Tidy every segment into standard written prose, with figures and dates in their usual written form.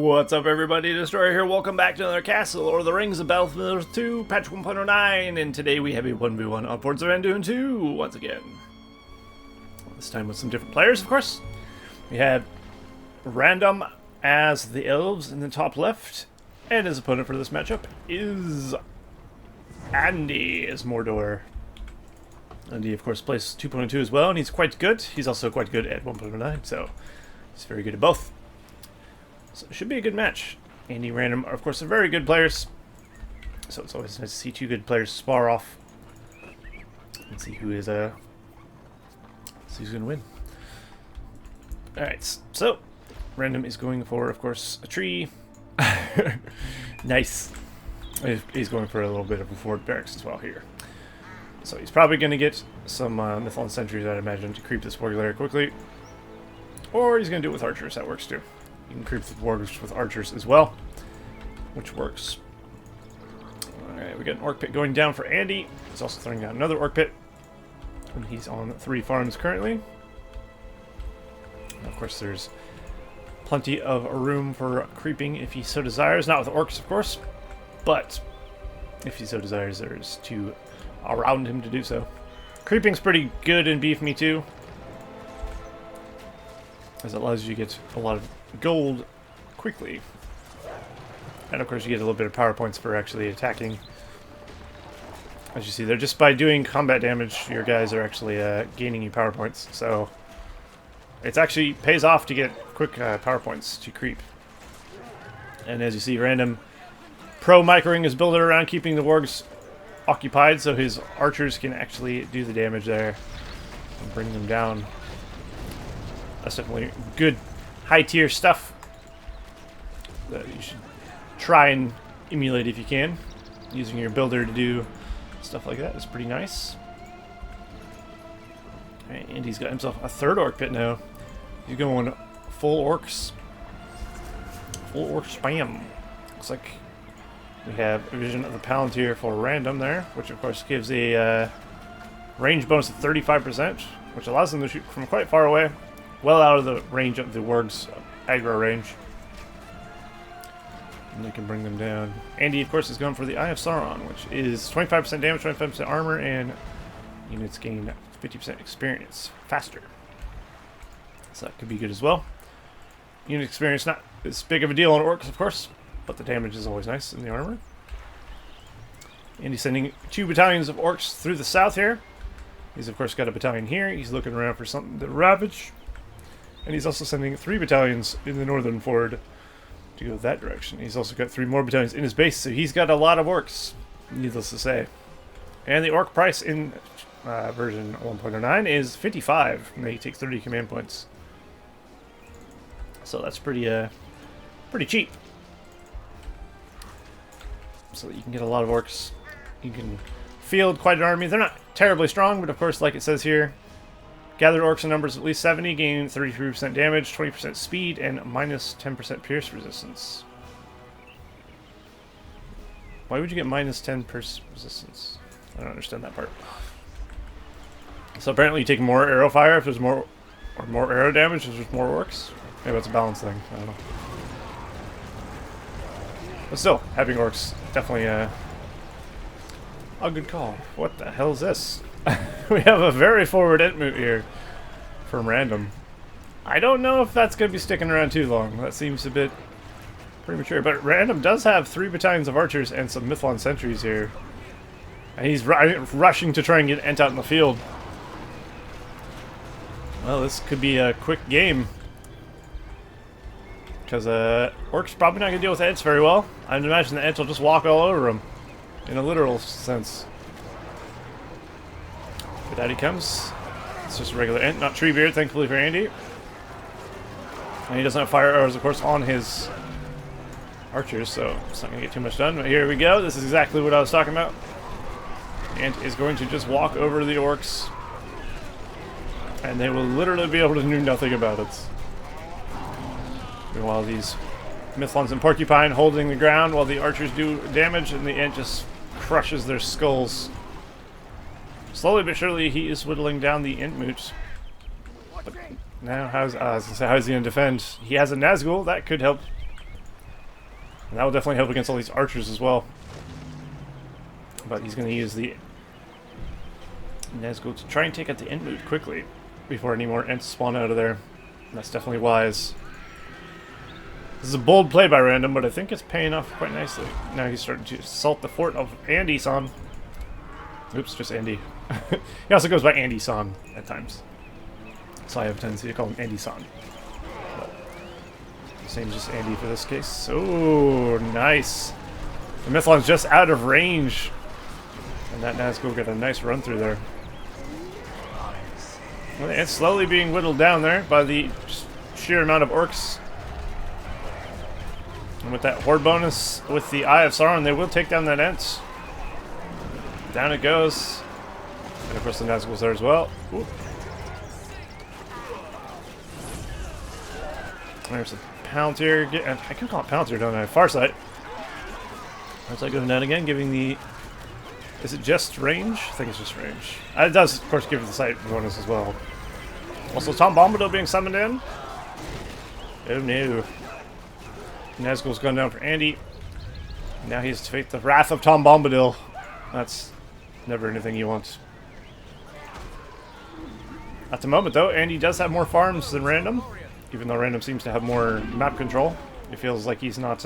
What's up, everybody? Destroyer here. Welcome back to another Castle or the Rings of BFME2 2, patch 1.09, and today we have a 1v1 upwards of Anduin II once again. This time with some different players, of course. We have RanDoM as the Elves in the top left, and his opponent for this matchup is Andy as Mordor. Andy, of course, plays 2.2 as well, and he's quite good. He's also quite good at 1.09, so he's very good at both. So it should be a good match. Andy and RanDoM are, of course, very good players. So it's always nice to see two good players spar off and see who is who's going to win. Alright, so RanDoM is going for, of course, a tree. Nice. He's going for a little bit of a forward barracks as well here. So he's probably going to get some Mythlon sentries, I'd imagine, to creep this warg layer quickly. Or he's going to do it with archers. That works too. You can creep the wargs with archers as well, which works. Alright, we got an orc pit going down for Andy. He's also throwing down another orc pit. And he's on 3 farms currently. And of course, there's plenty of room for creeping if he so desires. Not with orcs, of course, but if he so desires, there's 2 around him to do so. Creeping's pretty good in BFME2, as it allows you to get a lot of gold quickly. And of course you get a little bit of power points for actually attacking. As you see there, just by doing combat damage, your guys are actually gaining you power points. So it actually pays off to get quick power points to creep. And as you see, RanDoM pro-microing his builder around keeping the wargs occupied, so his archers can actually do the damage there and bring them down. That's definitely good high-tier stuff that you should try and emulate if you can. Using your builder to do stuff like that is pretty nice. Right, and he's got himself a 3rd orc pit now. He's going full orcs. Full orc spam. Looks like we have a vision of the Palantir for RanDoM there, which of course gives a range bonus of 35%, which allows them to shoot from quite far away. Well out of the range of the warg's aggro range. And they can bring them down. Andy, of course, is going for the Eye of Sauron, which is 25% damage, 25% armor, and units gain 50% experience faster. So that could be good as well. Unit experience not as big of a deal on orcs, of course, but the damage is always nice in the armor. Andy's sending 2 battalions of orcs through the south here. He's, of course, got a battalion here. He's looking around for something to ravage. And he's also sending 3 battalions in the northern ford to go that direction. He's also got 3 more battalions in his base, so he's got a lot of orcs, needless to say. And the orc price in version 1.09 is 55, and they take 30 command points. So that's pretty cheap. So that you can get a lot of orcs. You can field quite an army. They're not terribly strong, but of course, like it says here, gathered orcs in numbers of at least 70, gain 33% damage, 20% speed, and minus 10% pierce resistance. Why would you get minus 10 pierce resistance? I don't understand that part. So apparently you take more arrow fire if there's more, or more arrow damage if there's more orcs. Maybe that's a balance thing. I don't know. But still, having orcs definitely a good call. What the hell is this? We have a very forward Entmoot here from RanDoM. I don't know if that's going to be sticking around too long. That seems a bit premature. But RanDoM does have 3 battalions of archers and some Mythlon sentries here. And he's rushing to try and get Ent out in the field. Well, this could be a quick game. Because Orc's probably not going to deal with Ents very well. I'd imagine the Ents will just walk all over him. In a literal sense. But out he comes. It's just a regular Ent, not Treebeard, thankfully for Andy. And he doesn't have fire arrows, of course, on his archers, so it's not going to get too much done. But here we go. This is exactly what I was talking about. Ent is going to just walk over the orcs. And they will literally be able to do nothing about it. Meanwhile, these Mythlons and Porcupine holding the ground while the archers do damage, and the Ent just crushes their skulls. Slowly but surely, he is whittling down the Entmoot. But now, how's he going to defend? He has a Nazgul. That could help And that will definitely help against all these archers as well. But he's going to use the Nazgul to try and take out the Entmoot quickly before any more Ents spawn out of there. And that's definitely wise. This is a bold play by RanDoM, but I think it's paying off quite nicely. Now he's starting to assault the fort of Andy-san. Oops, just Andy. He also goes by Andy-san at times. So I have a tendency to call him Andy-san. Same as just Andy for this case. Oh, nice. The Mythlon's just out of range. And that Nazgul got a nice run through there. Well, it's slowly being whittled down there by the sheer amount of orcs. And with that horde bonus, with the Eye of Sauron, they will take down that Ents. Down it goes. And of course the Nazgul's there as well. Ooh. There's the Palantir. I can call it Palantir, don't I? Farsight. Farsight going down again, giving the... Is it just range? I think it's just range. It does, of course, give the sight bonus as well. Also, Tom Bombadil being summoned in. Oh no. Nazgul's gone down for Andy. Now he has to face the wrath of Tom Bombadil. That's never anything you want. At the moment, though, Andy does have more farms than RanDoM. Even though RanDoM seems to have more map control. It feels like he's not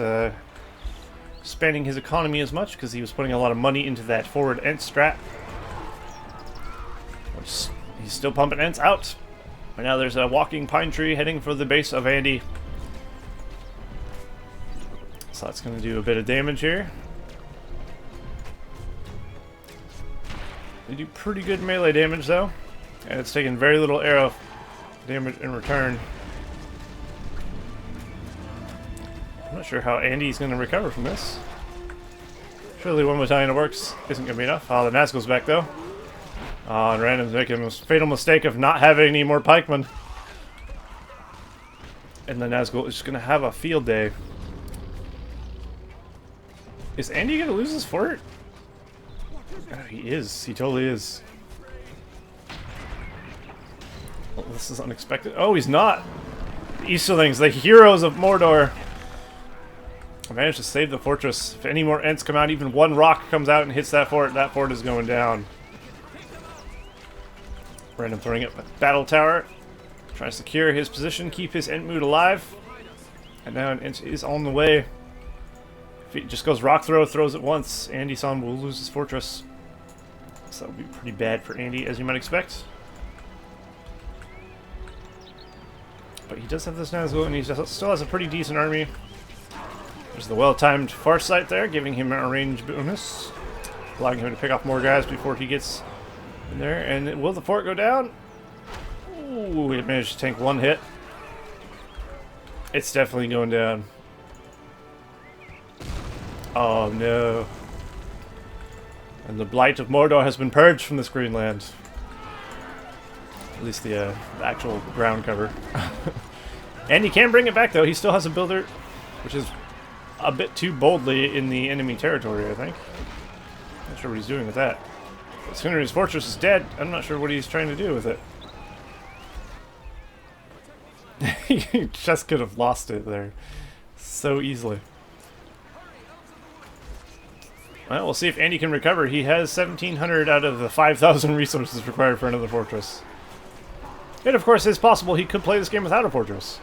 expanding his economy as much because he was putting a lot of money into that forward Ent strat. He's still pumping Ents out. Right now there's a walking pine tree heading for the base of Andy. So that's going to do a bit of damage here. They do pretty good melee damage though. And it's taking very little arrow damage in return. I'm not sure how Andy's going to recover from this. Surely one battalion of orcs isn't going to be enough. Oh, the Nazgul's back though. Oh, and RanDoM's making the fatal mistake of not having any more pikemen. And the Nazgul is just going to have a field day. Is Andy going to lose his fort? Oh, he is. He totally is. Well, this is unexpected. Oh, he's not. The Easterlings, the heroes of Mordor. I managed to save the fortress. If any more Ents come out, even one rock comes out and hits that fort is going down. RanDoM throwing up a battle tower. Trying to secure his position, keep his Entmoot alive. And now an Ent is on the way. If he just goes rock throw, throws it once, Andy-san will lose his fortress. So that would be pretty bad for Andy, as you might expect. But he does have this Nazgul, and he still has a pretty decent army. There's the well-timed Farsight there, giving him a range bonus. Allowing him to pick off more guys before he gets in there. And will the fort go down? Ooh, it managed to tank one hit. It's definitely going down. Oh no. And the blight of Mordor has been purged from this Greenland. At least the actual ground cover. And he can bring it back though. He still has a builder, which is a bit too boldly in the enemy territory, I think. Not sure what he's doing with that. As soon as his fortress is dead, I'm not sure what he's trying to do with it. He just could have lost it there so easily. Well, we'll see if Andy can recover. He has 1,700 out of the 5,000 resources required for another fortress. And of course, it's possible he could play this game without a fortress.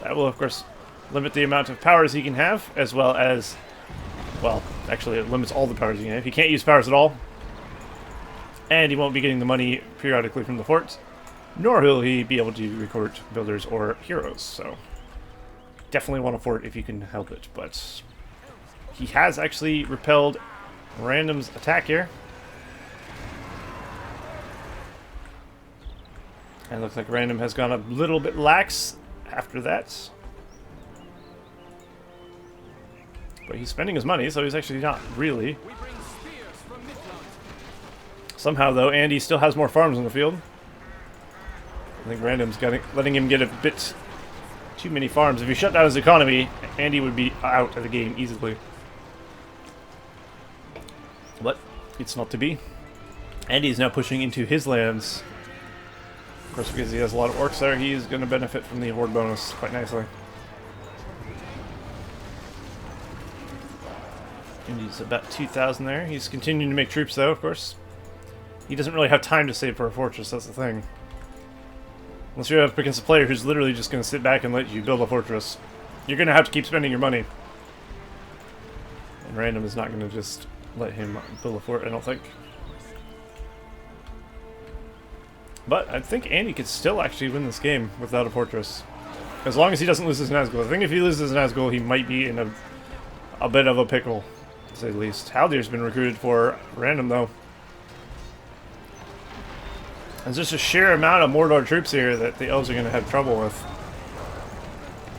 That will, of course, limit the amount of powers he can have, as well as... Well, actually, it limits all the powers he can have. He can't use powers at all. And he won't be getting the money periodically from the forts. Nor will he be able to recruit builders or heroes, so... Definitely want a fort if you can help it, but... He has actually repelled RanDoM's attack here. And it looks like RanDoM has gone a little bit lax after that. But he's spending his money, so he's actually not really. Somehow, though, Andy still has more farms in the field. I think RanDoM's letting him get a bit too many farms. If he shut down his economy, Andy would be out of the game easily. But it's not to be. Andy's now pushing into his lands. Of course, because he has a lot of orcs there, he's going to benefit from the horde bonus quite nicely. And he's about 2,000 there. He's continuing to make troops, though, of course. He doesn't really have time to save for a fortress, that's the thing. Unless you're up against a player who's literally just going to sit back and let you build a fortress. You're going to have to keep spending your money. And RanDoM is not going to just let him build a fort, I don't think. But I think Andy could still actually win this game without a fortress. As long as he doesn't lose his Nazgul. I think if he loses his Nazgul, he might be in a bit of a pickle, to say the least. Haldir's been recruited for RanDoM, though. There's just a sheer amount of Mordor troops here that the Elves are going to have trouble with.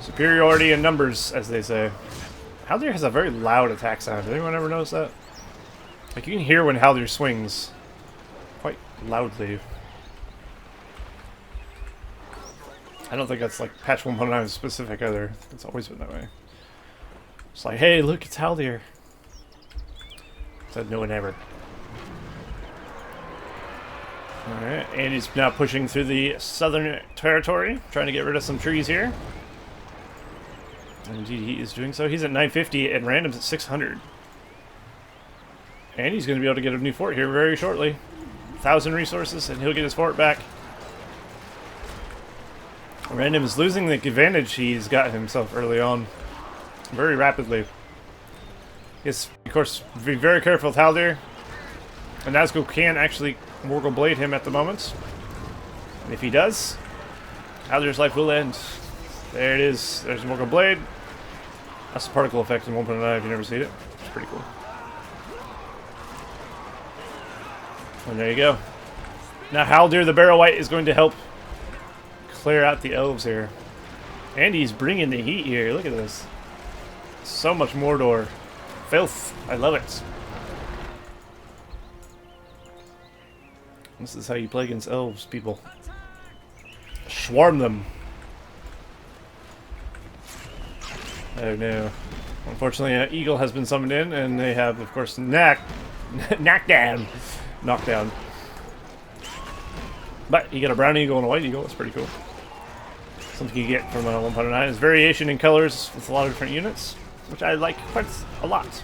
Superiority in numbers, as they say. Haldir has a very loud attack sound. Did anyone ever notice that? Like, you can hear when Haldir swings quite loudly. I don't think that's like patch 1.9 specific either. It's always been that way. It's like, hey, look, it's Haldir. Said no one ever. Alright, and he's now pushing through the southern territory, trying to get rid of some trees here. And indeed, he is doing so. He's at 950 and RanDoM's at 600. And he's going to be able to get a new fort here very shortly. 1,000 resources, and he'll get his fort back. RanDoM is losing the advantage he's got himself early on very rapidly. Yes, of course, be very careful with Haldir. And Nazgul can actually Morgul Blade him at the moment. And if he does, Haldir's life will end. There it is. There's Morgul Blade. That's the particle effect in 1.9 if you've never seen it. It's pretty cool. And there you go. Now Haldir the Barrow White is going to help clear out the Elves here. And he's bringing the heat here. Look at this. So much Mordor. Filth. I love it. This is how you play against Elves, people. Swarm them. Oh no. Unfortunately, Eagle has been summoned in, and they have, of course, knockdown. But you get a brown eagle and a white eagle. That's pretty cool. Something you get from 1.9 is variation in colors with a lot of different units, which I like quite a lot.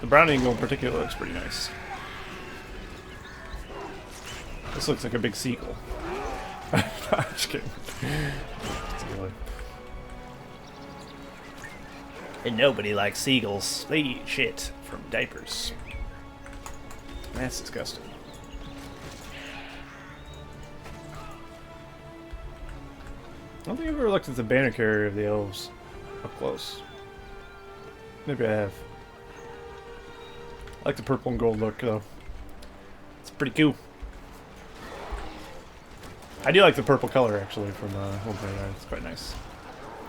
The brown eagle in particular looks pretty nice. This looks like a big seagull. Just kidding. And nobody likes seagulls. They eat shit from diapers. That's disgusting. I don't think I've ever looked at the banner carrier of the Elves up close. Maybe I have. I like the purple and gold look, though. It's pretty cool. I do like the purple color, actually, from 1.9. It's quite nice.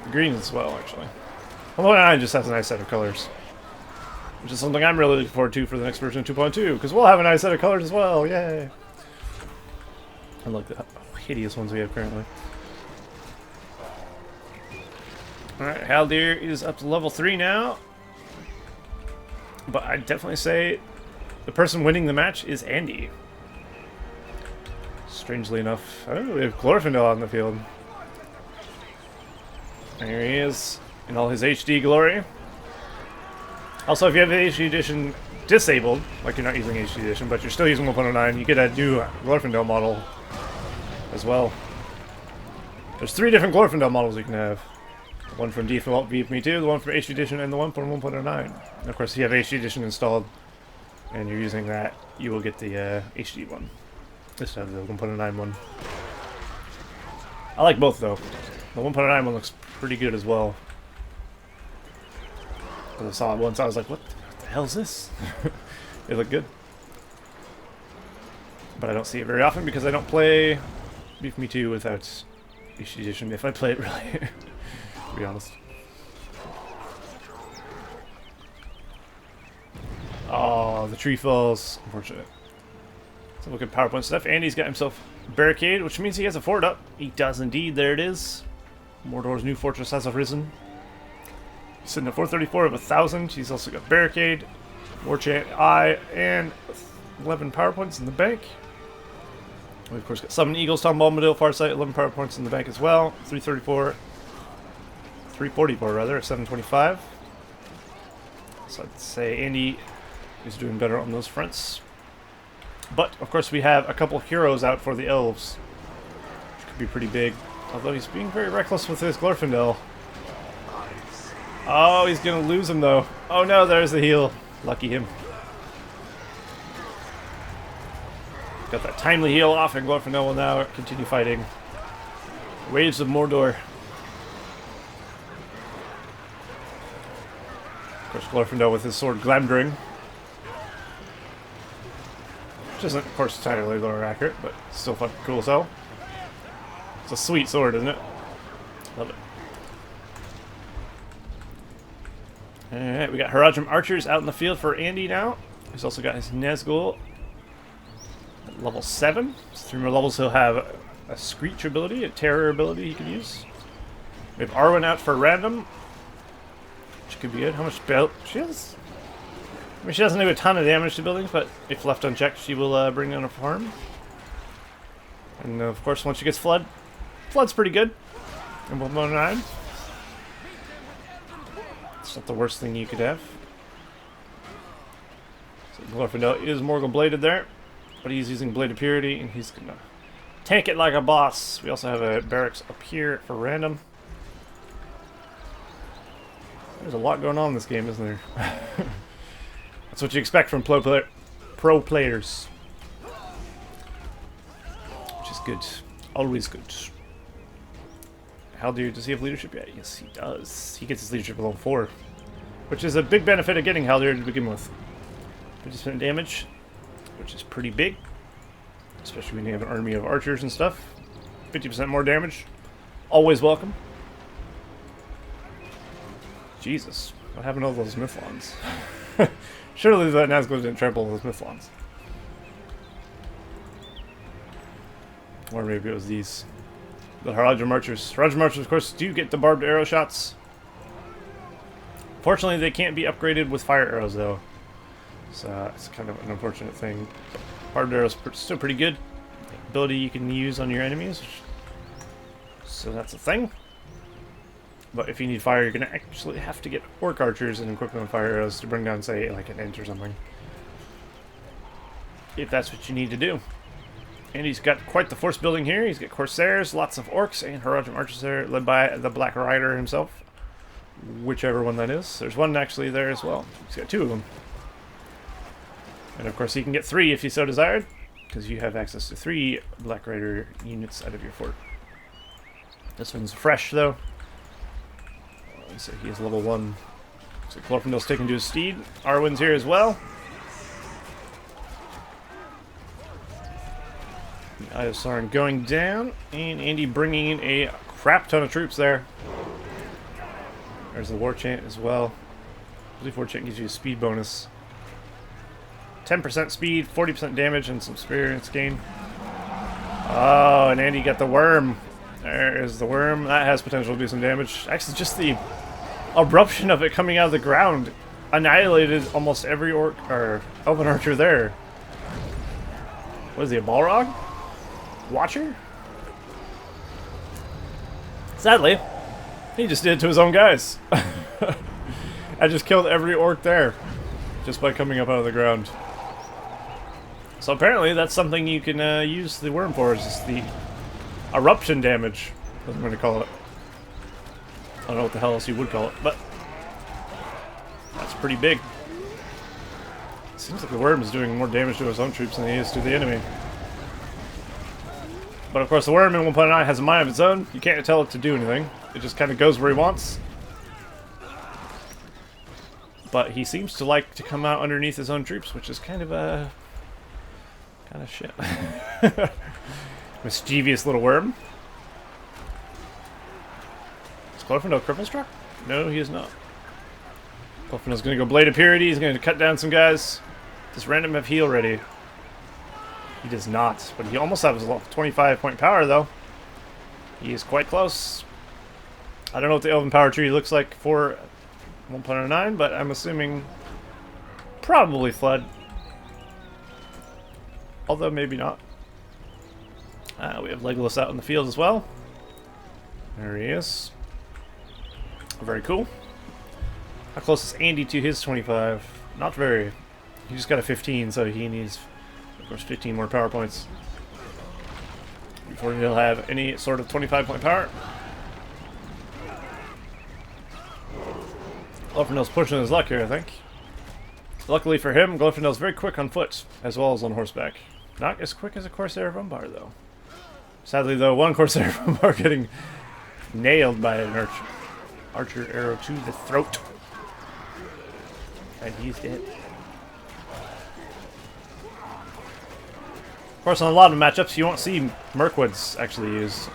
The green as well, actually. 1.9 just has a nice set of colors. Which is something I'm really looking forward to for the next version of 2.2, because we'll have a nice set of colors as well. Yay! Unlike the hideous ones we have currently. Alright, Haldir is up to level 3 now. But I'd definitely say the person winning the match is Andy. Strangely enough. Oh, we have Glorfindel on the field. There he is, in all his HD glory. Also, if you have the HD edition disabled, like you're not using HD edition, but you're still using 1.09, you get a new Glorfindel model as well. There's 3 different Glorfindel models you can have. The one from default BFME2, the one from HD edition, and the one from 1.09. And of course, if you have HD edition installed and you're using that, you will get the HD one. Just have the 1.09 one. I like both, though. The 1.9 one looks pretty good as well. Because I saw it once, I was like, what the hell is this? It looked good. But I don't see it very often because I don't play BFME2 without HD edition, if I play it really, to be honest. Oh, the tree falls. Unfortunate. So look at PowerPoint stuff. Andy's got himself barricade, which means he has a fort up. He does indeed. There it is. Mordor's new fortress has arisen. He's sitting at 434 of 1,000. He's also got barricade, war chant, eye, and 11 PowerPoints in the bank. We of course got 7 Eagles, Tom Bombadil, Farsight, 11 PowerPoints in the bank as well. 344 rather, 725. So I'd say Andy is doing better on those fronts. But, of course, we have a couple heroes out for the Elves, which could be pretty big. Although he's being very reckless with his Glorfindel. Oh, he's going to lose him, though. Oh, no, there's the heal. Lucky him. Got that timely heal off, and Glorfindel will now continue fighting. Waves of Mordor. Of course, Glorfindel with his sword Glamdring. Which isn't, of course, entirely lore accurate, but still fucking cool as hell. It's a sweet sword, isn't it? Love it. Alright, we got Haradrim archers out in the field for Andy now. He's also got his Nazgul at level 7. So 3 more levels he'll have a Screech ability, a Terror ability he can use. We have Arwen out for RanDoM, which could be good. How much belt she has? I mean, she doesn't do a ton of damage to buildings, but if left unchecked, she will bring down a farm. And of course, once she gets Flood, Flood's pretty good. And 119. It's not the worst thing you could have. So Glorfindel is Morgul bladed there, but he's using Blade of Purity, and he's gonna tank it like a boss. We also have a barracks up here for RanDoM. There's a lot going on in this game, isn't there? That's what you expect from pro players. Which is good. Always good. Haldir, does he have leadership yet? Yes, he does. He gets his leadership at level 4. Which is a big benefit of getting Haldir to begin with. 50% damage, which is pretty big. Especially when you have an army of archers and stuff. 50% more damage. Always welcome. Jesus. What happened to all those Mythlons? Surely the Nazgul didn't trample those Mythlons. Or maybe it was these. The Haradrim archers. Haradrim archers, of course, do get the barbed arrow shots. Fortunately, they can't be upgraded with fire arrows, though. So it's kind of an unfortunate thing. Barbed arrows still pretty good. Ability you can use on your enemies. So that's a thing. But if you need fire, you're going to actually have to get orc archers and equip them with fire arrows to bring down, say, like an Ent or something. If that's what you need to do. And he's got quite the force building here. He's got Corsairs, lots of orcs, and Haradrim archers there, led by the Black Rider himself. Whichever one that is. There's one actually there as well. He's got 2 of them. And of course he can get 3 if he so desired, because you have access to 3 Black Rider units out of your fort. This one's fresh, though. So he is level 1. So Glorfindel's taken to his steed. Arwen's here as well. The Eye of Sauron going down. And Andy bringing in a crap ton of troops there. There's the War Chant as well. I believe War Chant gives you a speed bonus. 10% speed, 40% damage, and some experience gain. Oh, and Andy got the worm. There's the worm. That has potential to do some damage. Actually, just the eruption of it coming out of the ground annihilated almost every orc or elven archer there. What is he, a Balrog? Watcher? Sadly, he just did it to his own guys. I just killed every orc there just by coming up out of the ground. So apparently that's something you can use the worm for, is just the eruption damage. That's what I'm going to call it. I don't know what the hell else you would call it, but that's pretty big. Seems like the worm is doing more damage to his own troops than he is to the enemy. But of course the worm in 1.9 has a mind of its own. You can't tell it to do anything. It just kind of goes where he wants. But he seems to like to come out underneath his own troops, which is kind of shit. Mischievous little worm. Is Glorfindel cripple struck? No, he is not. Glorfindel's going to go Blade of Purity. He's going to cut down some guys. Does RanDoM have heal ready? He does not, but he almost has a 25-point power, though. He is quite close. I don't know what the Elven Power Tree looks like for 1.09, but I'm assuming probably Flood. Although maybe not. We have Legolas out in the field as well. There he is. Very cool. How close is Andy to his 25? Not very. He just got a 15, so he needs, of course, 15 more power points before he'll have any sort of 25-point power. Glorfindel's pushing his luck here, I think. Luckily for him, Glorfindel's very quick on foot, as well as on horseback. Not as quick as a Corsair of Umbar, though. Sadly, though, one Corsair of Umbar getting nailed by an archer arrow to the throat. And he's dead. Of course, on a lot of matchups, you won't see Mirkwoods actually used.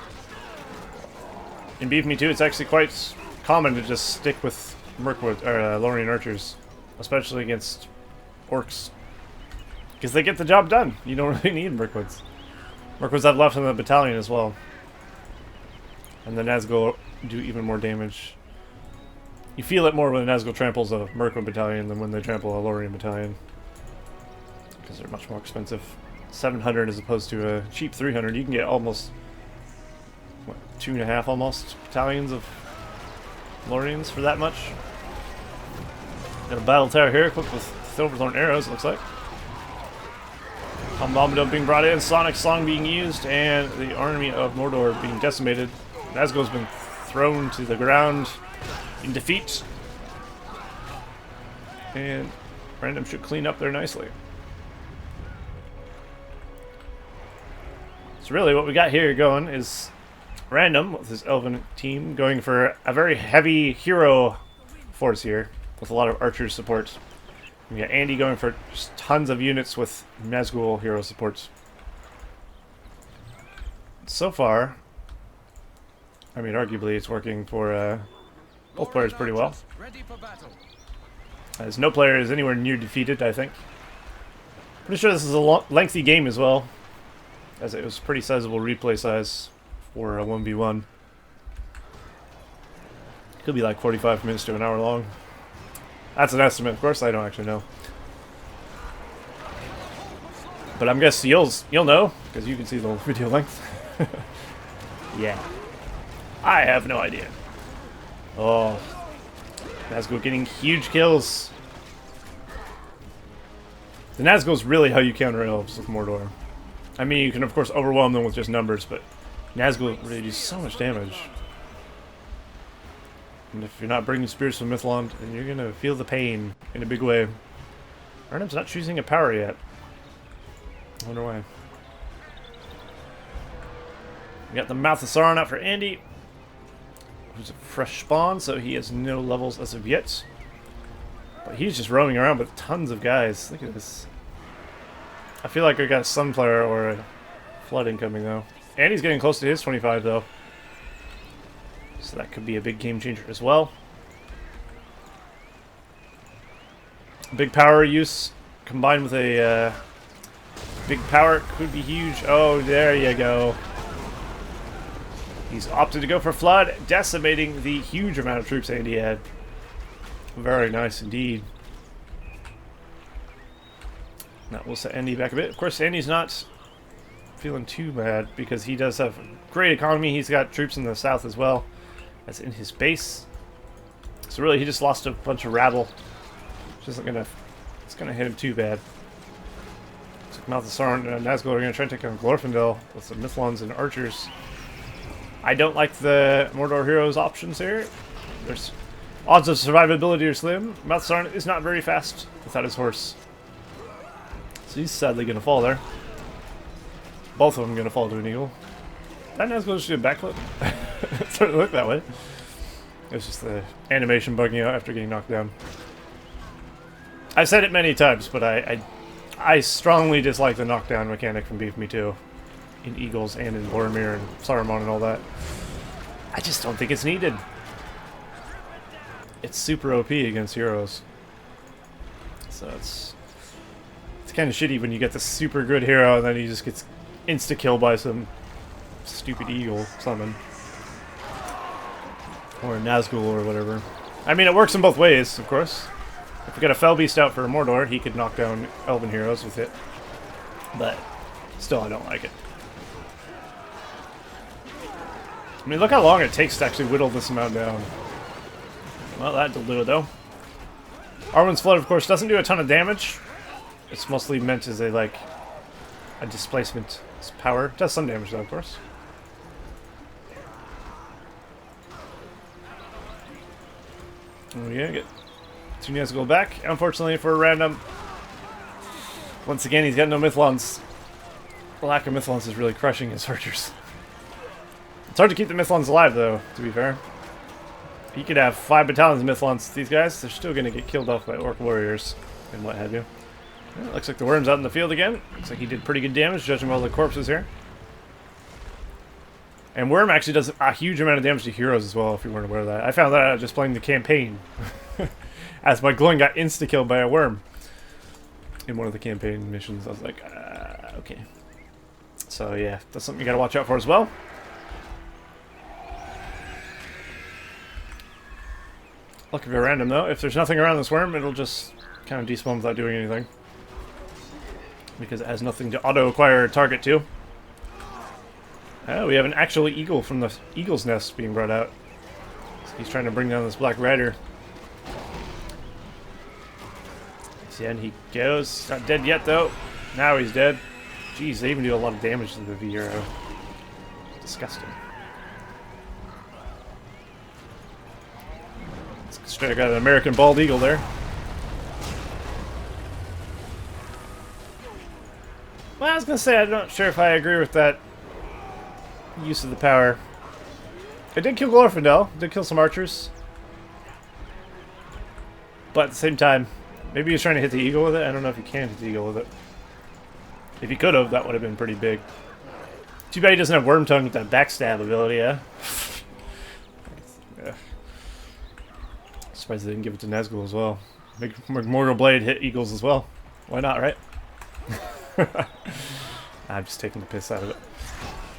In BFME2, it's actually quite common to just stick with Mirkwood or Lorien archers, especially against orcs, because they get the job done. You don't really need Mirkwoods. Mirkwoods have left in the battalion as well, and the Nazgul do even more damage. You feel it more when the Nazgul tramples a Mirkwood battalion than when they trample a Lorien battalion, because they're much more expensive. 700 as opposed to a cheap 300. You can get almost, what, 2.5 almost battalions of Loriens for that much. Got a battle tower here equipped with Silverthorn arrows, it looks like. Bombadil being brought in, Sonic Song being used, and the army of Mordor being decimated. Nazgul's been thrown to the ground in defeat. And RanDoM should clean up there nicely. So really what we got here going is RanDoM with his Elven team going for a very heavy hero force here with a lot of archer support. We got Andy going for just tons of units with Nazgul hero supports. So far, I mean, arguably it's working for both players pretty well. As no player is anywhere near defeated, I think. Pretty sure this is a lengthy game as well, as it was pretty sizable replay size for a 1v1. Could be like 45 minutes to an hour long. That's an estimate, of course. I don't actually know, but I'm guessing you'll know because you can see the video length. Yeah, I have no idea. Oh, Nazgul getting huge kills. The Nazgul is really how you counter elves with Mordor. I mean, you can of course overwhelm them with just numbers, but Nazgul really do so much damage. And if you're not bringing Spirits from Mithlond, then you're gonna feel the pain in a big way. RanDoM's not choosing a power yet. I wonder why. We got the Mouth of Sauron out for Andy, who's a fresh spawn, so he has no levels as of yet. But he's just roaming around with tons of guys. Look at this. I feel like I got a Sunflower or a Flood incoming though. Andy's getting close to his 25 though. So that could be a big game changer as well. Big power use combined with a big power could be huge. Oh, there you go. He's opted to go for Flood, decimating the huge amount of troops Andy had. Very nice indeed. That will set Andy back a bit. Of course, Andy's not feeling too bad because he does have great economy. He's got troops in the south as well as in his base. So really, he just lost a bunch of rabble. Which isn't gonna, it's gonna hit him too bad. So Mouth of Sauron and Nazgul are gonna try to take on Glorfindel with some Mithlons and archers. I don't like the Mordor heroes options here. There's odds of survivability are slim. Mouth of Sauron is not very fast without his horse. So he's sadly gonna fall there. Both of them gonna fall to an eagle. That Nazgul just did a backflip. It started to look that way. It was just the animation bugging out after getting knocked down. I've said it many times, but I strongly dislike the knockdown mechanic from BFME2 in Eagles and in Boromir and Saruman and all that. I just don't think it's needed. It's super OP against heroes. So it's kind of shitty when you get the super good hero and then he just gets insta-kill by some stupid eagle summon. Or a Nazgul or whatever. I mean, it works in both ways, of course. If we got a Fell Beast out for Mordor, he could knock down Elven heroes with it. But still, I don't like it. I mean, look how long it takes to actually whittle this amount down. Well, that'll do it, though. Arwen's Flood, of course, doesn't do a ton of damage. It's mostly meant as a displacement power. It does some damage, though, of course. Oh yeah, get 2 Nazgul back. Unfortunately for RanDoM, once again, he's got no Mythlons. The lack of Mythlons is really crushing his archers. It's hard to keep the Mythlons alive, though, to be fair. He could have 5 battalions of Mythlons. These guys, they're still going to get killed off by Orc warriors and what have you. Well, looks like the Worm's out in the field again. Looks like he did pretty good damage, judging by all the corpses here. And Worm actually does a huge amount of damage to heroes as well, if you weren't aware of that. I found that out just playing the campaign. As my Gloin got insta-killed by a Worm in one of the campaign missions. I was like, okay. So yeah, that's something you gotta watch out for as well. Lucky for RanDoM though, if there's nothing around this Worm, it'll just kind of despawn without doing anything. Because it has nothing to auto-acquire a target to. Oh, we have an actual eagle from the eagle's nest being brought out. So he's trying to bring down this Black Rider. See, and he goes. Not dead yet, though. Now he's dead. Jeez, they even do a lot of damage to the V arrow. Disgusting. Straight got an American bald eagle there. Well, I was gonna say I'm not sure if I agree with that use of the power. It did kill Glorfindel, did kill some archers. But at the same time, maybe he's trying to hit the eagle with it. I don't know if he can hit the eagle with it. If he could have, that would have been pretty big. Too bad he doesn't have Worm Tongue with that backstab ability, yeah? Yeah. Surprised they didn't give it to Nazgul as well. Make Mordor Blade hit eagles as well. Why not, right? I'm just taking the piss out of it.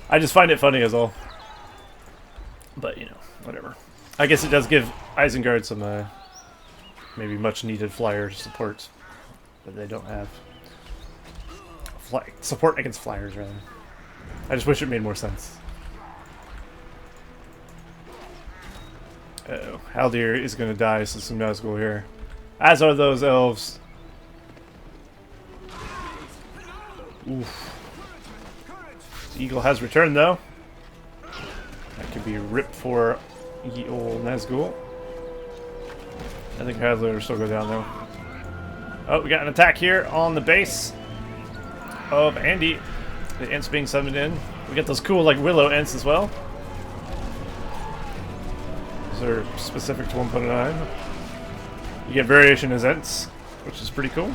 I just find it funny as all. But, you know, whatever. I guess it does give Isengard some, maybe much needed flyer support that they don't have. Support against flyers, rather. I just wish it made more sense. Uh-oh. Haldir is going to die, so some Nazgul here. As are those elves. Oof. The eagle has returned, though. That could be ripped for ye old Nazgul. I think Haldir will still go down, though. Oh, we got an attack here on the base of Andy. The Ents being summoned in. We get those cool, like, willow Ents as well. Those are specific to 1.9. You get variation as Ents, which is pretty cool.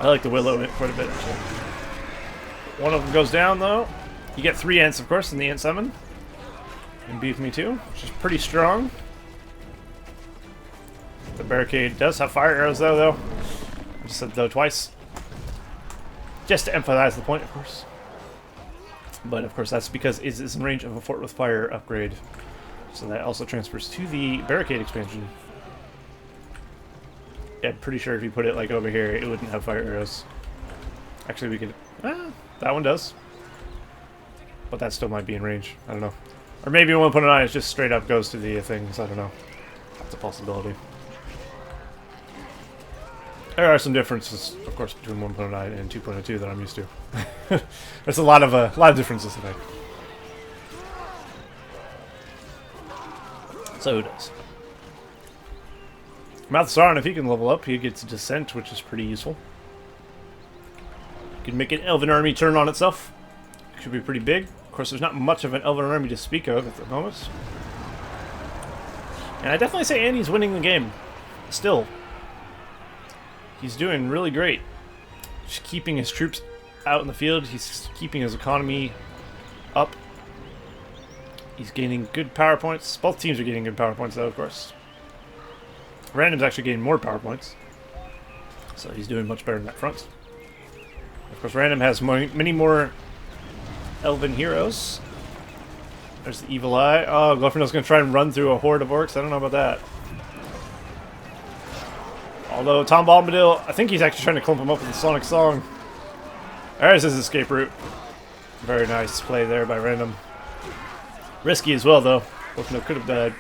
I like the willow Ent quite a bit, actually. One of them goes down, though. You get 3 Ents, of course, in the Ent summon. In BFME2, which is pretty strong. The barricade does have fire arrows, though. I just said though twice. Just to emphasize the point, of course. But, of course, that's because it is in range of a Fort with Fire upgrade. So that also transfers to the barricade expansion. Yeah, I'm pretty sure if you put it, like, over here, it wouldn't have fire arrows. Actually, we could... that one does. But that still might be in range. I don't know. Or maybe 1.9 is just straight up goes to the things. I don't know. That's a possibility. There are some differences, of course, between 1.9 and 2.02 that I'm used to. There's a lot of differences today. So who does? Mouth Sauron, if he can level up, he gets Descent, which is pretty useful. Could make an Elven army turn on itself. Should be pretty big. Of course, there's not much of an Elven army to speak of at the moment. And I definitely say Andy's winning the game. Still. He's doing really great. Just keeping his troops out in the field. He's keeping his economy up. He's gaining good power points. Both teams are getting good power points, though, of course. RanDoM's actually getting more power points. So he's doing much better on that front. Of course, RanDoM has many more Elven heroes. There's the Evil Eye. Oh, Glorfindel's going to try and run through a horde of orcs. I don't know about that. Although Tom Bombadil, I think he's actually trying to clump him up with the Sonic Song. There's his escape route. Very nice play there by RanDoM. Risky as well, though. Glorfindel could have died.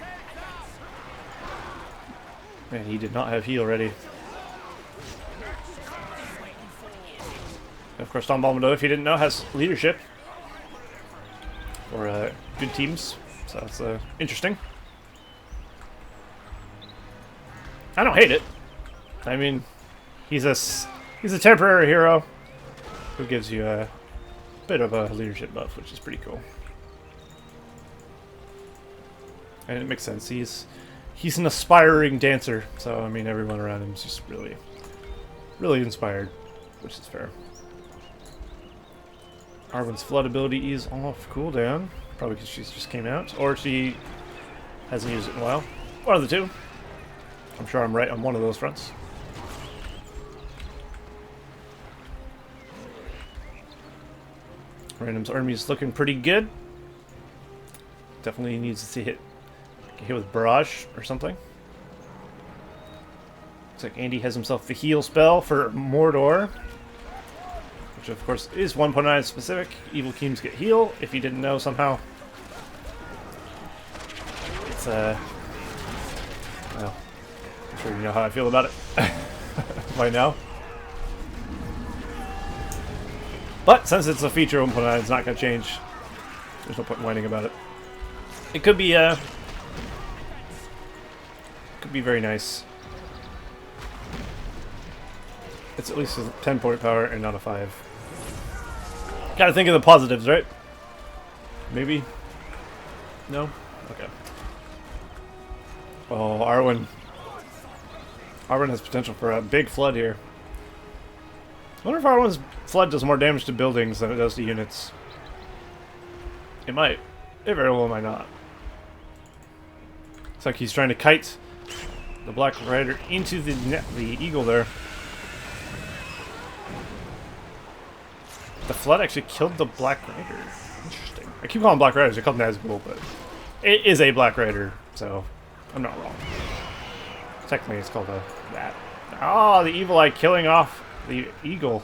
And he did not have heal ready. Of course, Don Balmado, if you didn't know, has leadership for good teams, so that's interesting. I don't hate it. I mean, he's a temporary hero who gives you a bit of a leadership buff, which is pretty cool. And it makes sense. He's an aspiring dancer, so I mean everyone around him is just really inspired, which is fair. Arwen's flood ability is off cooldown, probably because she just came out, or she hasn't used it in a while. One of the two. I'm sure I'm right on one of those fronts. RanDoM's army is looking pretty good. Definitely needs to hit with barrage or something. Looks like Andy has himself the heal spell for Mordor, which of course is 1.9 specific. Evil Keems get heal. If you didn't know somehow, it's well, I'm sure you know how I feel about it by now. But since it's a feature 1.9, it's not going to change. There's no point in whining about it. It could be very nice. It's at least a 10-point power and not a 5. Gotta think of the positives, right? Maybe? No? Okay. Oh, Arwen. Arwen has potential for a big flood here. I wonder if Arwen's flood does more damage to buildings than it does to units. It might. It very well might not. Looks like he's trying to kite the Black Rider into the eagle there. The flood actually killed the Black Rider. Interesting. I keep calling Black Riders. I call them Nazgul, but it is a Black Rider, so I'm not wrong. Technically, it's called that. Oh, the Evil Eye killing off the eagle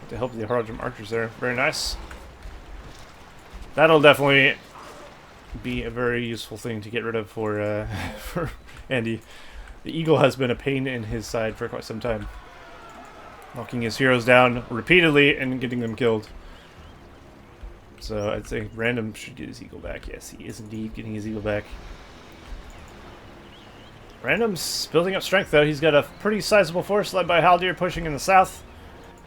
to help the Haradrim archers there. Very nice. That'll definitely be a very useful thing to get rid of for Andy. The eagle has been a pain in his side for quite some time, knocking his heroes down repeatedly and getting them killed. So I'd say RanDoM should get his eagle back. Yes, he is indeed getting his eagle back. RanDoM's building up strength, though. He's got a pretty sizable force led by Haldir pushing in the south.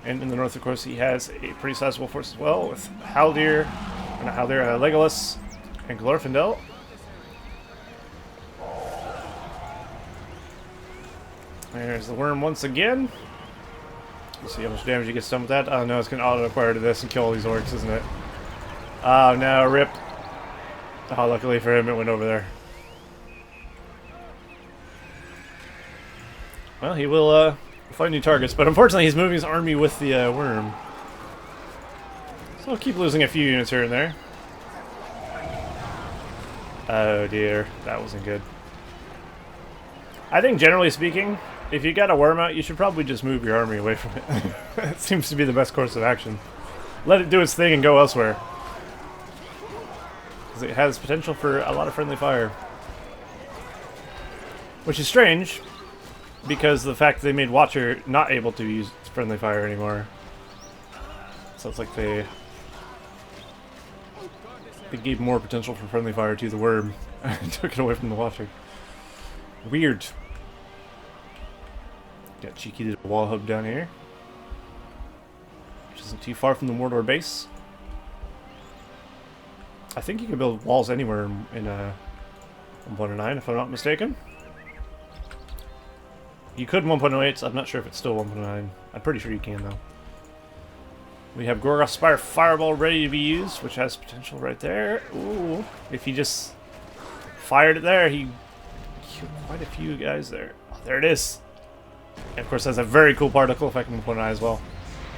And in the north, of course, he has a pretty sizable force as well with Haldir, or not Haldir, Legolas and Glorfindel. There's the worm once again. Let's see how much damage he gets done with that. Oh no, it's going to auto-acquire to this and kill all these orcs, isn't it? Oh no, rip. Oh, luckily for him, it went over there. Well, he will find new targets, but unfortunately he's moving his army with the worm. So he'll keep losing a few units here and there. Oh dear, that wasn't good. I think generally speaking, if you got a worm out, you should probably just move your army away from it. It seems to be the best course of action. Let it do its thing and go elsewhere. Because it has potential for a lot of friendly fire. Which is strange, because the fact they made Watcher not able to use friendly fire anymore. So it's like they gave more potential for friendly fire to the worm and took it away from the Watcher. Weird. Got cheeky little wall hub down here, which isn't too far from the Mordor base. I think you can build walls anywhere in 1.9 if I'm not mistaken. You could in 1.08, I'm not sure if it's still 1.9. I'm pretty sure you can, though. We have Gorgoth Spire Fireball ready to be used, which has potential right there. Ooh, if he just fired it there, he killed quite a few guys there. Oh, there it is. And of course, that's a very cool particle effect in 1.9 as well.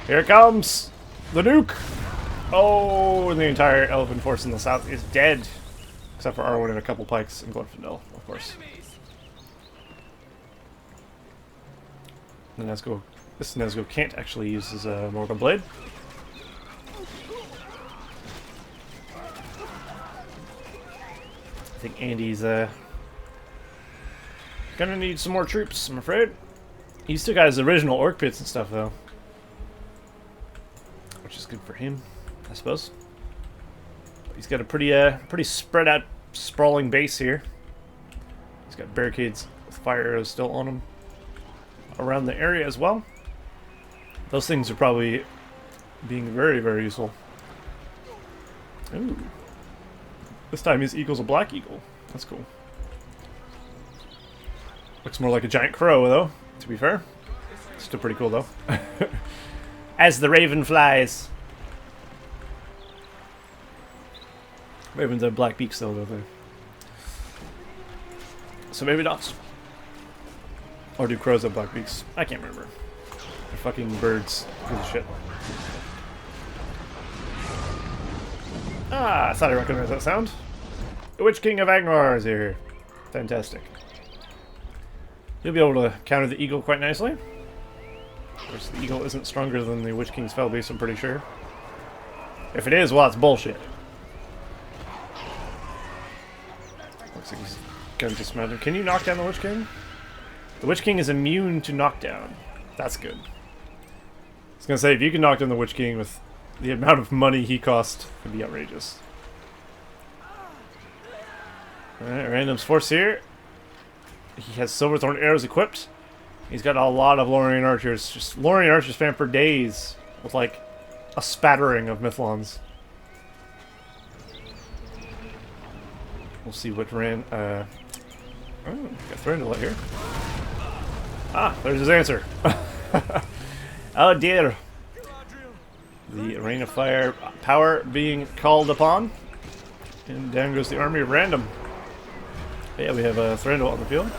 Here it comes! The nuke! Oh, and the entire Elven force in the south is dead. Except for Arwen and a couple pikes and Glorfindel, of course. The Nazgul, this Nazgul can't actually use his Mortal Blade. I think Andy's Gonna need some more troops, I'm afraid. He still got his original orc pits and stuff, though. Which is good for him, I suppose. But he's got a pretty spread out, sprawling base here. He's got barricades with fire arrows still on him around the area as well. Those things are probably being very, very useful. Ooh. This time his eagle's a black eagle. That's cool. Looks more like a giant crow, though, to be fair. Still pretty cool, though. As the raven flies. Ravens have black beaks, though, don't they? So maybe not. Or do crows have black beaks? I can't remember. They're fucking birds. Good shit. Ah, I thought I recognized that sound. The Witch King of Agnar is here. Fantastic. You'll be able to counter the eagle quite nicely. Of course, the eagle isn't stronger than the Witch King's Fell Beast, I'm pretty sure. If it is, well, it's bullshit. Looks like he's gonna dismount him. Can you knock down the Witch King? The Witch King is immune to knockdown. That's good. I was gonna say, if you can knock down the Witch King with the amount of money he cost, it'd be outrageous. Alright, RanDoM's force here. He has Silverthorn arrows equipped. He's got a lot of Lorien archers. Just Lorien archers spam for days with like a spattering of Mythlons. We'll see what oh, got Thranduil here. Ah, there's his answer. Oh dear. The Rain of Fire power being called upon. And down goes the army of RanDoM. Yeah, we have Thranduil on the field.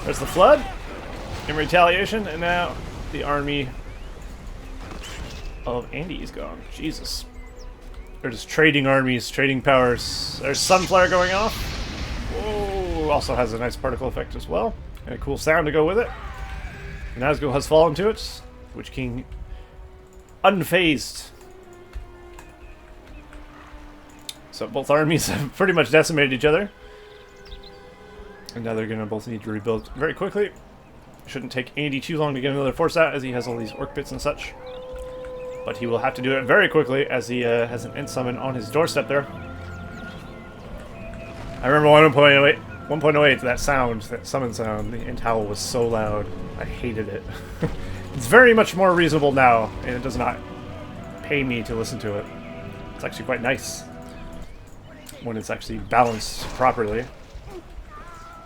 There's the Flood in retaliation, and now the army of Andy is gone. Jesus. They're just trading armies, trading powers. There's Sunflare going off. Whoa, also has a nice particle effect as well. And a cool sound to go with it. Nazgul has fallen to it. Witch King unfazed. So both armies have pretty much decimated each other. And now they're going to both need to rebuild very quickly. Shouldn't take Andy too long to get another force out, as he has all these orc pits and such. But he will have to do it very quickly, as he has an end summon on his doorstep there. I remember 1.08, that sound, that summon sound, the end howl was so loud. I hated it. It's very much more reasonable now, and it does not pay me to listen to it. It's actually quite nice when it's actually balanced properly.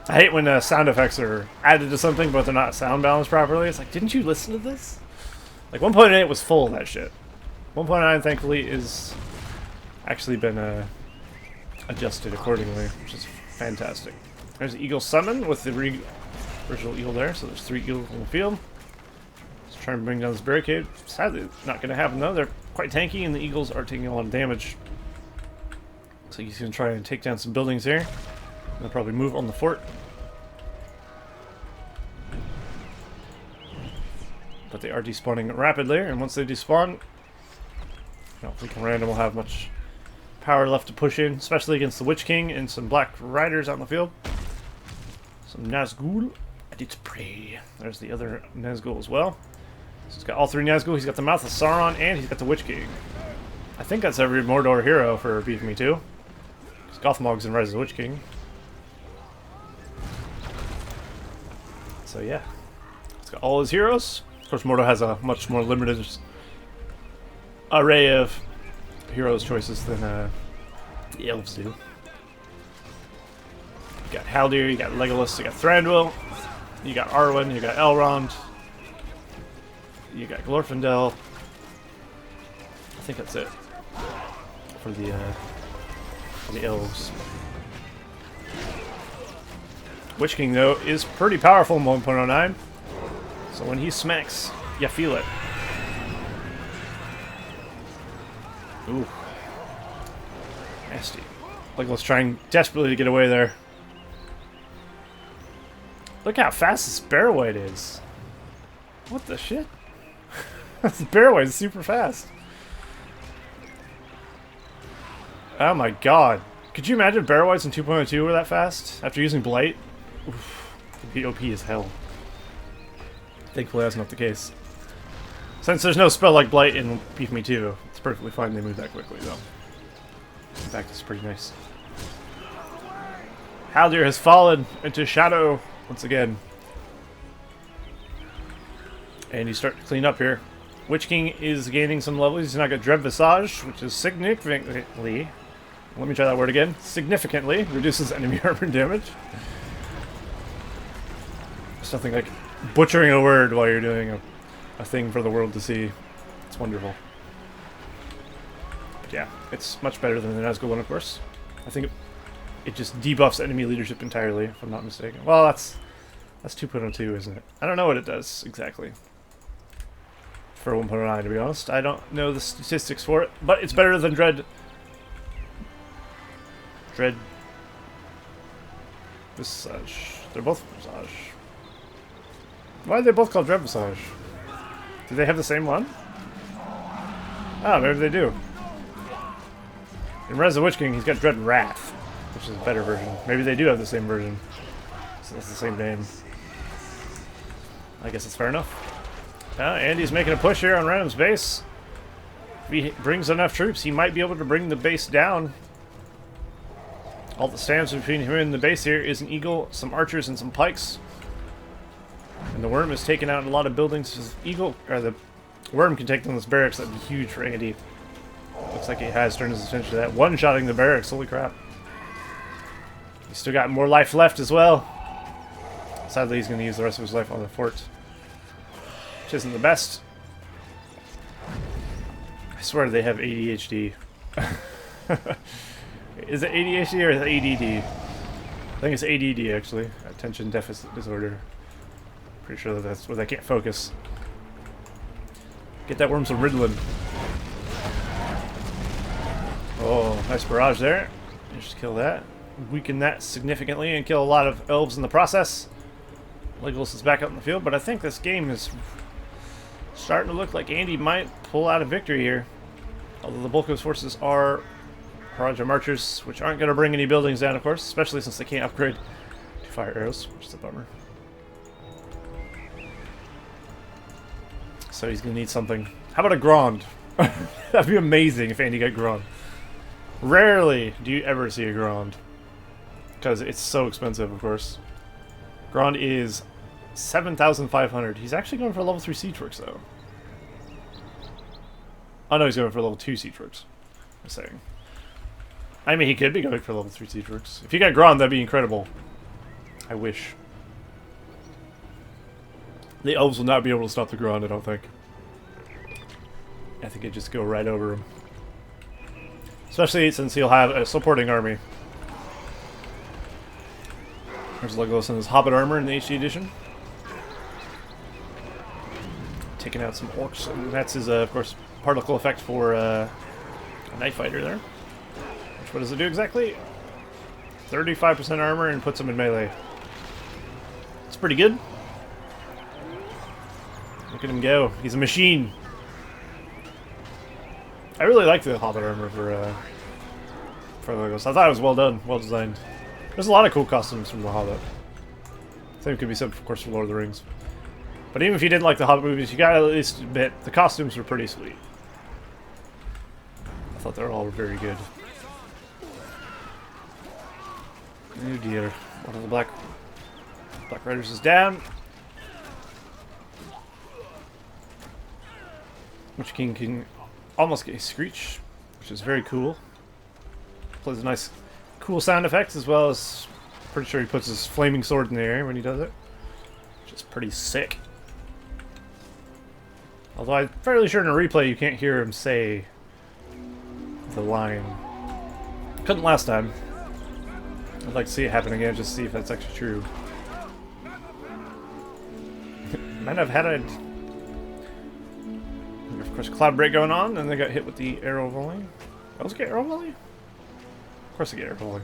I hate when sound effects are added to something, but they're not sound balanced properly. It's like, didn't you listen to this? Like, 1.8 was full of that shit. 1.9, thankfully, is actually been adjusted accordingly, which is fantastic. There's the Eagle Summon with the original Eagle there, so there's 3 Eagles on the field. Let's try and bring down this barricade. Sadly, not going to happen, though. They're quite tanky, and the Eagles are taking a lot of damage. So he's going to try and take down some buildings here. They'll probably move on the fort. But they are despawning rapidly, and once they despawn, I don't think RanDoM will have much power left to push in, especially against the Witch King and some Black Riders out in the field. Some Nazgul at its prey. There's the other Nazgul as well. So he's got all 3 Nazgul. He's got the Mouth of Sauron, and he's got the Witch King. I think that's every Mordor hero for BFME2. Because Gothmog's in Rise of the Witch King. So yeah, it's got all his heroes. Of course, Mordor has a much more limited array of heroes choices than the Elves do. You got Haldir, you got Legolas, you got Thranduil, you got Arwen, you got Elrond, you got Glorfindel. I think that's it for the Elves. Witch King, though, is pretty powerful in 1.09. So when he smacks, you feel it. Ooh. Nasty. Legolas trying desperately to get away there. Look how fast this Barrow-wight is. What the shit? This Barrow-wight is super fast. Oh my god. Could you imagine Barrow-wights in 2.02 were that fast? After using Blight? Oof. It'd be OP as hell. Thankfully, that's not the case. Since there's no spell like Blight in BFME2, it's perfectly fine they move that quickly, though. In fact, it's pretty nice. Haldir has fallen into shadow once again. And he's starting to clean up here. Witch King is gaining some levels. He's now got Dread Visage, which is significantly... Let me try that word again. Significantly reduces enemy armor damage. Something like butchering a word while you're doing a thing for the world to see. It's wonderful. But yeah, it's much better than the Nazgul one, of course. I think it just debuffs enemy leadership entirely, if I'm not mistaken. Well, that's 2.02, isn't it? I don't know what it does exactly. For 1.09, to be honest. I don't know the statistics for it, but it's better than Dread Visage. They're both Visage. Why are they both called Dread Visage? Do they have the same one? Oh, maybe they do. In Res of the Witch King, he's got Dread Wrath, which is a better version. Maybe they do have the same version. So that's the same name. I guess it's fair enough. Andy's making a push here on RanDoM's base. If he brings enough troops, he might be able to bring the base down. All that stands between him and the base here is an eagle, some archers, and some pikes. And the worm is taking out a lot of buildings. The worm can take down this barracks. That'd be huge for Andy. Looks like he has turned his attention to that. One-shotting the barracks. Holy crap. He's still got more life left as well. Sadly, he's going to use the rest of his life on the fort, which isn't the best. I swear they have ADHD. Is it ADHD or is it ADD? I think it's ADD, actually. Attention Deficit Disorder. Pretty sure that's where they can't focus. Get that worm some Ritalin. Oh, nice barrage there. Just kill that. Weaken that significantly and kill a lot of elves in the process. Legolas is back out in the field, but I think this game is starting to look like Andy might pull out a victory here. Although the bulk of his forces are Harajam archers, which aren't going to bring any buildings down, of course, especially since they can't upgrade to fire arrows, which is a bummer. So he's going to need something. How about a Grand? That'd be amazing if Andy got Grand. Rarely do you ever see a Grand, because it's so expensive, of course. Grand is 7,500. He's actually going for level 3 siege works, though. Oh no, he's going for level 2 siege works. I'm saying. I mean, he could be going for level 3 siege works. If he got Grand, that'd be incredible. I wish. The elves will not be able to stop the Grand, I don't think. I think it'd just go right over him. Especially since he'll have a supporting army. There's Legolas in his Hobbit armor in the HD edition. Taking out some orcs, and that's his, of course, particle effect for a Night Fighter there. Which, what does it do exactly? 35% armor and puts him in melee. It's pretty good. Look at him go. He's a machine. I really like the Hobbit armor for Legolas. I thought it was well done, well designed. There's a lot of cool costumes from The Hobbit. Same could be said, of course, for Lord of the Rings. But even if you didn't like the Hobbit movies, you gotta at least admit the costumes were pretty sweet. I thought they were all very good. Oh dear. One of the Black Riders is down. Witch King can almost get a Screech, which is very cool. Plays a nice, cool sound effects, as well as, pretty sure he puts his flaming sword in the air when he does it, which is pretty sick. Although I'm fairly sure in a replay you can't hear him say the line. Couldn't last time. I'd like to see it happen again, just to see if that's actually true. Might have had a, of course, cloud break going on, and they got hit with the arrow volley. Elves get arrow volley? Of course they get arrow volley.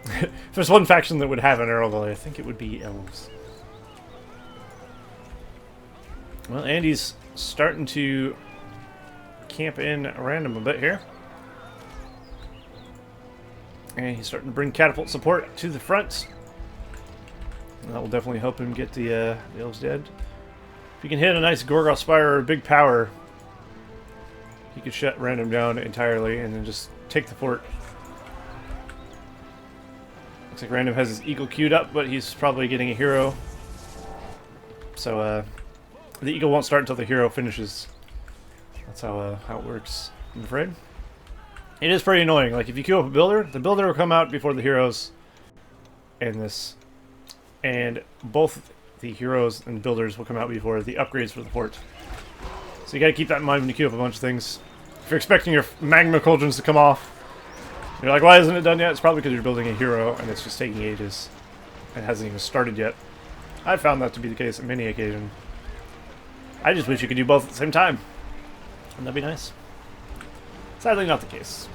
If there's one faction that would have an arrow volley, I think it would be Elves. Well, Andy's starting to camp in RanDoM a bit here. And he's starting to bring catapult support to the front. And that will definitely help him get the elves dead. If he can hit a nice Gorgoth Spire or a big power, he could shut RanDoM down entirely and then just take the fort. Looks like RanDoM has his eagle queued up, but he's probably getting a hero. So the eagle won't start until the hero finishes. That's how it works, I'm afraid. It is pretty annoying. Like, if you queue up a builder, the builder will come out before the heroes and this. And both the heroes and builders will come out before the upgrades for the fort. So you gotta keep that in mind when you queue up a bunch of things. If you're expecting your magma cauldrons to come off, you're like, why isn't it done yet? It's probably because you're building a hero and it's just taking ages. It hasn't even started yet. I've found that to be the case on many occasions. I just wish you could do both at the same time. Wouldn't that be nice? Sadly not the case.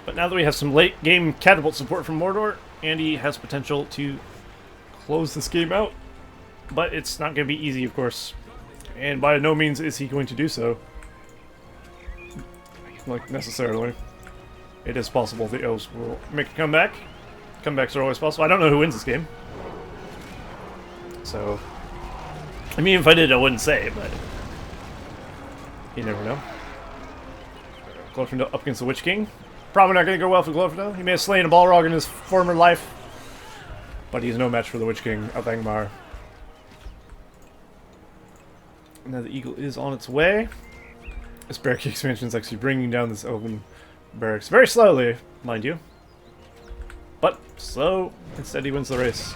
But now that we have some late game catapult support from Mordor, Andy has potential to close this game out. But it's not going to be easy, of course. And by no means is he going to do so. Like, necessarily. It is possible the Elves will make a comeback. Comebacks are always possible. I don't know who wins this game. So, I mean, if I did, I wouldn't say, but you never know. Glorfindel up against the Witch King. Probably not going to go well for Glorfindel. He may have slain a Balrog in his former life, but he's no match for the Witch King of Angmar. Now the eagle is on its way. This barrack expansion is actually bringing down this elven barracks very slowly, mind you. But slow, instead he wins the race.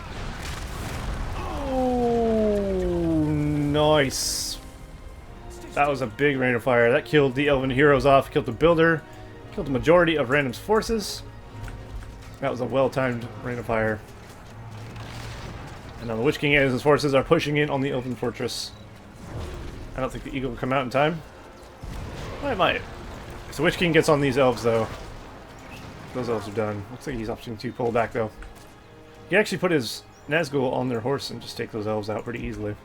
Oh, nice. That was a big rain of fire. That killed the elven heroes off, killed the builder, killed the majority of RanDoM's forces. That was a well-timed rain of fire. And now the Witch King and his forces are pushing in on the elven fortress. I don't think the eagle will come out in time. Well, it might. If the Witch King gets on these elves, though, those elves are done. Looks like he's opting to pull back, though. He actually put his Nazgul on their horse and just take those elves out pretty easily.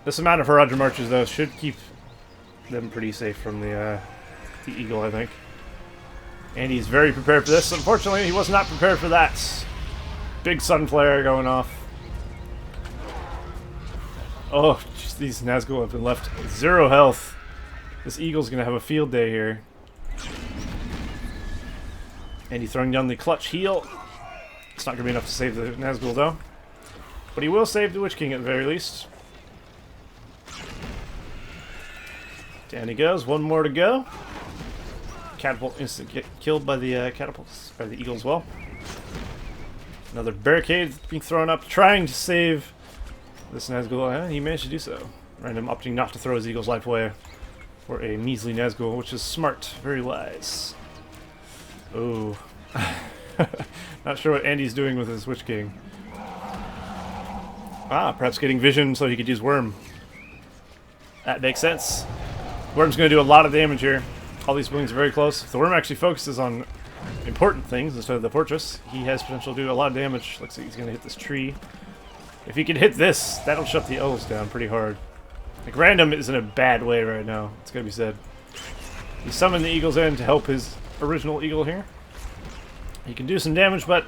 This amount of Haradrim marches, though, should keep them pretty safe from the eagle, I think. And he's very prepared for this. Unfortunately, he was not prepared for that. Big sun flare going off. Oh, just these Nazgul have been left with 0 health. This eagle's gonna have a field day here. And he's throwing down the clutch heal. It's not gonna be enough to save the Nazgul though. But he will save the Witch King at the very least. Down he goes, one more to go. Catapult instant get killed by the catapults, by the eagle as well. Another barricade being thrown up, trying to save this Nazgul, and he managed to do so. RanDoM opting not to throw his eagle's life away for a measly Nazgul, which is smart, very wise. Oh. Not sure what Andy's doing with his Witch King. Ah, perhaps getting vision so he could use Worm. That makes sense. Worm's going to do a lot of damage here. All these buildings are very close. If the Worm actually focuses on important things instead of the fortress, he has potential to do a lot of damage. Looks like he's going to hit this tree. If he can hit this, that'll shut the elves down pretty hard. Like, RanDoM is in a bad way right now, it's gotta be said. He summoned the eagles in to help his original eagle here. He can do some damage, but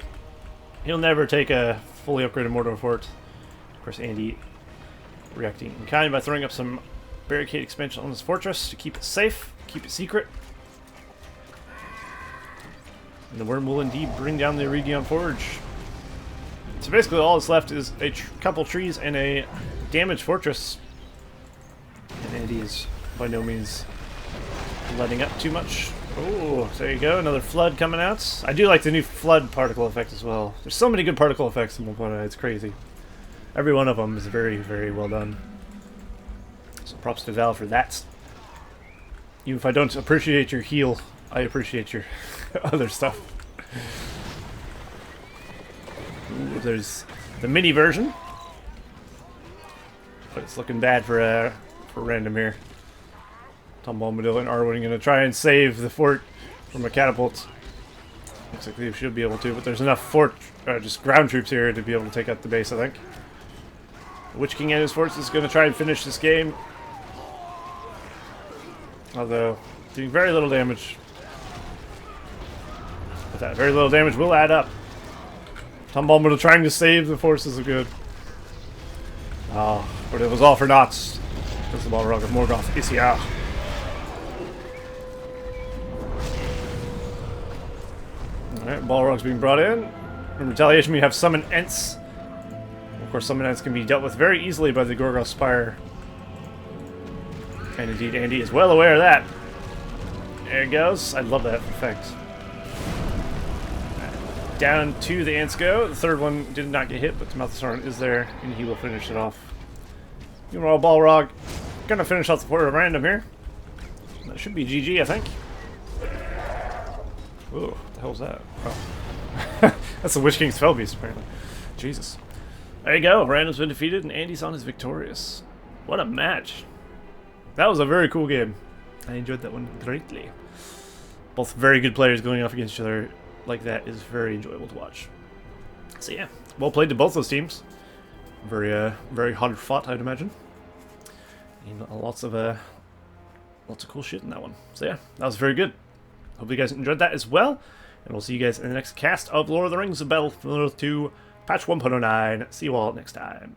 he'll never take a fully upgraded Mordor fort. Of course, Andy reacting in kind by throwing up some barricade expansion on his fortress to keep it safe, keep it secret. And the Worm will indeed bring down the Eregion Forge. So basically all that's left is a couple trees and a damaged fortress. And Andy is by no means letting up too much. Oh, there you go, another flood coming out. I do like the new flood particle effect as well. There's so many good particle effects in 1.0, it's crazy. Every one of them is very, very well done. So props to Val for that. Even if I don't appreciate your heal, I appreciate your other stuff. Ooh, there's the mini version, but it's looking bad for RanDoM here. Tom Bombadil and Arwen are going to try and save the fort from a catapult. Looks like they should be able to, but there's enough just ground troops here to be able to take out the base, I think. The Witch King and his force is going to try and finish this game, although doing very little damage. But that very little damage will add up. Tom Bombadil trying to save the forces of good. Ah, but it was all for naught. Because the Balrog of Morgoth is here. Alright, Balrog's being brought in. In retaliation, we have Summon Ents. Of course, Summon Ents can be dealt with very easily by the Gorgoth Spire. And indeed, Andy is well aware of that. There it goes. I love that effect. Down to the Ents go. The third one did not get hit, but Malthasaurn is there, and he will finish it off. Meanwhile, Balrog gonna finish off the quarter of RanDoM here. That should be GG, I think. Ooh, what the hell's that? Oh. That's the Witch King's Fell Beast, apparently. Jesus. There you go. RanDoM's been defeated, and Andy's on is victorious. What a match. That was a very cool game. I enjoyed that one greatly. Both very good players going off against each other like that is very enjoyable to watch. So yeah, well played to both those teams. Very hard fought, I'd imagine. And lots of cool shit in that one. So yeah, that was very good. Hope you guys enjoyed that as well. And we'll see you guys in the next cast of Lord of the Rings: The Battle for Middle-earth 2, patch 1.09. See you all next time.